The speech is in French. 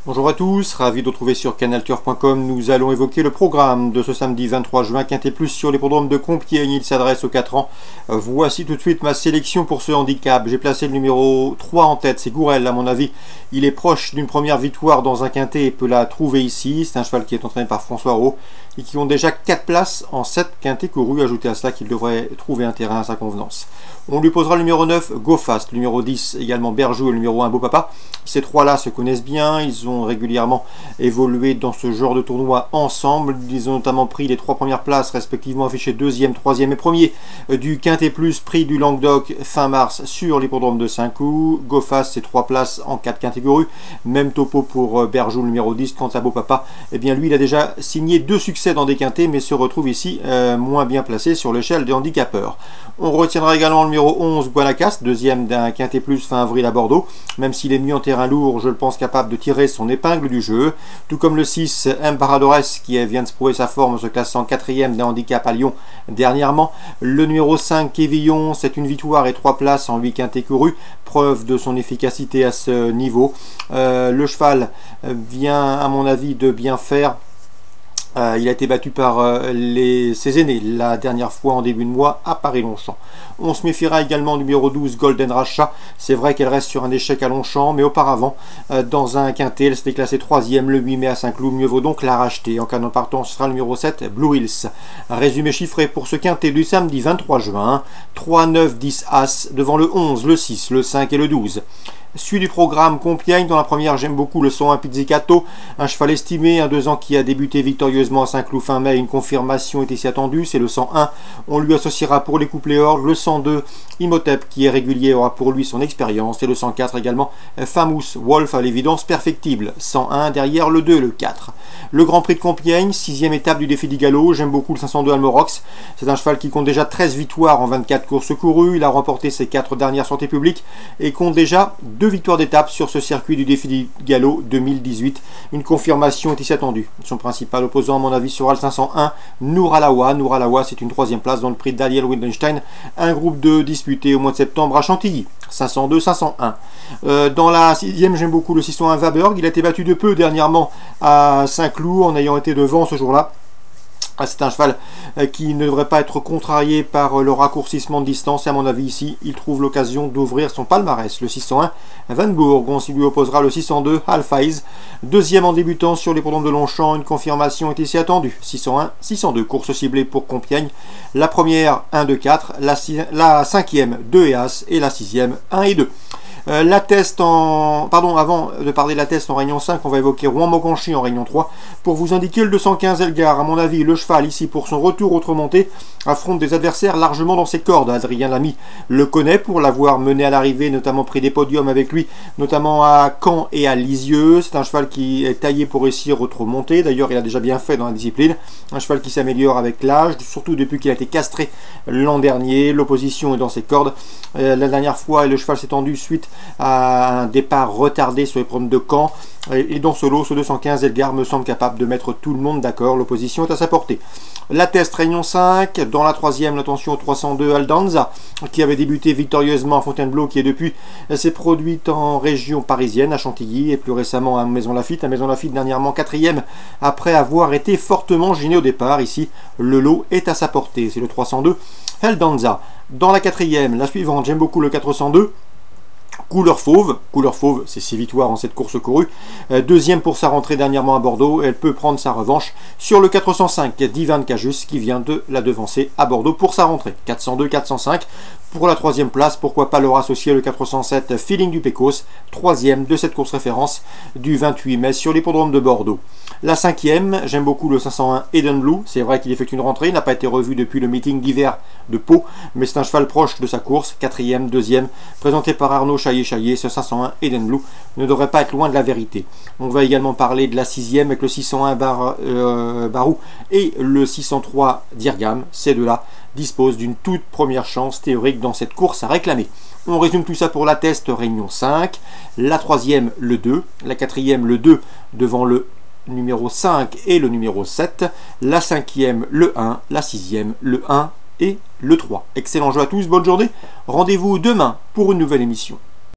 Bonjour à tous, ravi de retrouver sur canalturf.com. Nous allons évoquer le programme de ce samedi 23 juin, Quintet Plus sur l'hippodrome de Compiègne. Il s'adresse aux 4 ans. Voici tout de suite ma sélection pour ce handicap. J'ai placé le numéro 3 en tête, c'est Gourel à mon avis. Il est proche d'une première victoire dans un quintet et peut la trouver ici. C'est un cheval qui est entraîné par François Rowe et qui ont déjà 4 places en 7 quintets courus. Ajoutez à cela qu'il devrait trouver un terrain à sa convenance. On lui posera le numéro 9, Go Fast, le numéro 10 également Berjou et le numéro 1 Beau Papa. Ces trois-là se connaissent bien, ils ont régulièrement évolué dans ce genre de tournoi ensemble. Ils ont notamment pris les 3 premières places, respectivement affichées 2e, 3e et 1er du Quintet Plus, prix du Languedoc fin mars sur l'hippodrome de Saint-Cloud. Go Fast, c'est 3 places en 4 quintets courus. Même topo pour Berjou, le numéro 10. Quant à Beau Papa, eh bien lui, il a déjà signé 2 succès dans des quintets, mais se retrouve ici moins bien placé sur l'échelle des handicapeurs. On retiendra également le numéro 11, Guanacaste, deuxième d'un Quintet Plus fin avril à Bordeaux. Même s'il est mieux en terrain lourd, je le pense capable de tirer son épingle du jeu. Tout comme le 6, Embaradores, qui vient de se prouver sa forme, se classant 4e d'un handicap à Lyon dernièrement. Le numéro 5, Kévillon, c'est une victoire et 3 places en 8 quintets courus. Preuve de son efficacité à ce niveau. Le cheval vient, à mon avis, de bien faire. Il a été battu par ses aînés la dernière fois en début de mois à Paris-Longchamp. On se méfiera également du numéro 12, Golden Racha. C'est vrai qu'elle reste sur un échec à Longchamp, mais auparavant, dans un quintet, elle s'était classée 3e le 8 mai à Saint-Cloud. Mieux vaut donc la racheter. En cas de partant, ce sera le numéro 7, Blue Hills. Un résumé chiffré pour ce quintet du samedi 23 juin. 3, 9, 10 As devant le 11, le 6, le 5 et le 12. Suite du programme Compiègne. Dans la première, j'aime beaucoup le 101 Pizzicato, un cheval estimé, un 2 ans qui a débuté victorieusement à Saint-Cloud fin mai. Une confirmation était si attendue, c'est le 101. On lui associera pour les couplets or le 102 Imhotep, qui est régulier, aura pour lui son expérience, et le 104 également Famous Wolf, à l'évidence perfectible. 101 derrière le 2 et le 4. Le Grand Prix de Compiègne, 6e étape du défi du galop. J'aime beaucoup le 502 Almorox. C'est un cheval qui compte déjà 13 victoires en 24 courses courues. Il a remporté ses 4 dernières sorties publiques et compte déjà 2 victoires d'étape sur ce circuit du défi du galop 2018. Une confirmation est ici attendue. Son principal opposant, à mon avis, sera le 501 Nouralawa. Nouralawa, c'est une 3e place dans le prix d'Aliel Wildenstein, un groupe de disputé au mois de septembre à Chantilly. 502, 501. Dans la 6e, j'aime beaucoup le 601 Vaberg. Il a été battu de peu dernièrement à Saint-Cloud en ayant été devant ce jour-là. C'est un cheval qui ne devrait pas être contrarié par le raccourcissement de distance, et à mon avis ici il trouve l'occasion d'ouvrir son palmarès. Le 601 Van Bourg, on s'y lui opposera le 602 Alphaiz, 2e en débutant sur les l'hippodrome de Longchamp. Une confirmation est ici attendue. 601, 602, course ciblée pour Compiègne. La première 1, 2, 4, la 5e 2 et As, et la 6e 1 et 2. La test en... Pardon, avant de parler de la test en réunion 5, on va évoquer Rouen-Mocanchi en réunion 3 pour vous indiquer le 215 Elgar. À mon avis, le cheval ici pour son retour autre-montée affronte des adversaires largement dans ses cordes. Adrien Lamy le connaît pour l'avoir mené à l'arrivée, notamment pris des podiums avec lui, notamment à Caen et à Lisieux. C'est un cheval qui est taillé pour réussir autre-montée. D'ailleurs, il a déjà bien fait dans la discipline. Un cheval qui s'améliore avec l'âge, surtout depuis qu'il a été castré l'an dernier. L'opposition est dans ses cordes. La dernière fois, le cheval s'est tendu suite à un départ retardé sur les problèmes de Caen. Et dans ce lot, ce 215 Elgar me semble capable de mettre tout le monde d'accord. L'opposition est à sa portée. La test réunion 5. Dans la 3e, l'attention au 302 Aldanza, qui avait débuté victorieusement à Fontainebleau, qui est depuis s'est produite en région parisienne, à Chantilly, et plus récemment à Maison Lafitte. À Maison Lafitte, dernièrement 4e, après avoir été fortement gêné au départ. Ici, le lot est à sa portée. C'est le 302 Aldanza. Dans la 4e, la suivante, j'aime beaucoup le 402. Couleur fauve, c'est 6 victoires en cette course courue. 2e pour sa rentrée dernièrement à Bordeaux. Elle peut prendre sa revanche sur le 405 d'Ivan Cajus, qui vient de la devancer à Bordeaux pour sa rentrée. 402, 405 pour la 3e place. Pourquoi pas leur associer le 407 Feeling du Pécos, 3e de cette course référence du 28 mai sur l'hippodrome de Bordeaux. La 5e, j'aime beaucoup le 501 Eden Blue. C'est vrai qu'il effectue une rentrée, il n'a pas été revu depuis le meeting d'hiver de Pau, mais c'est un cheval proche de sa course. 4e, 2e, présenté par Arnaud Chaillet. Ce 501 Eden Blue ne devrait pas être loin de la vérité. On va également parler de la 6e avec le 601 Barou et le 603 Dirgam. Ces deux-là disposent d'une toute première chance théorique dans cette course à réclamer. On résume tout ça pour la test réunion 5. La 3e, le 2. La 4e, le 2 devant le numéro 5 et le numéro 7. La 5e, le 1. La 6e, le 1 et le 3. Excellent jeu à tous, bonne journée. Rendez-vous demain pour une nouvelle émission.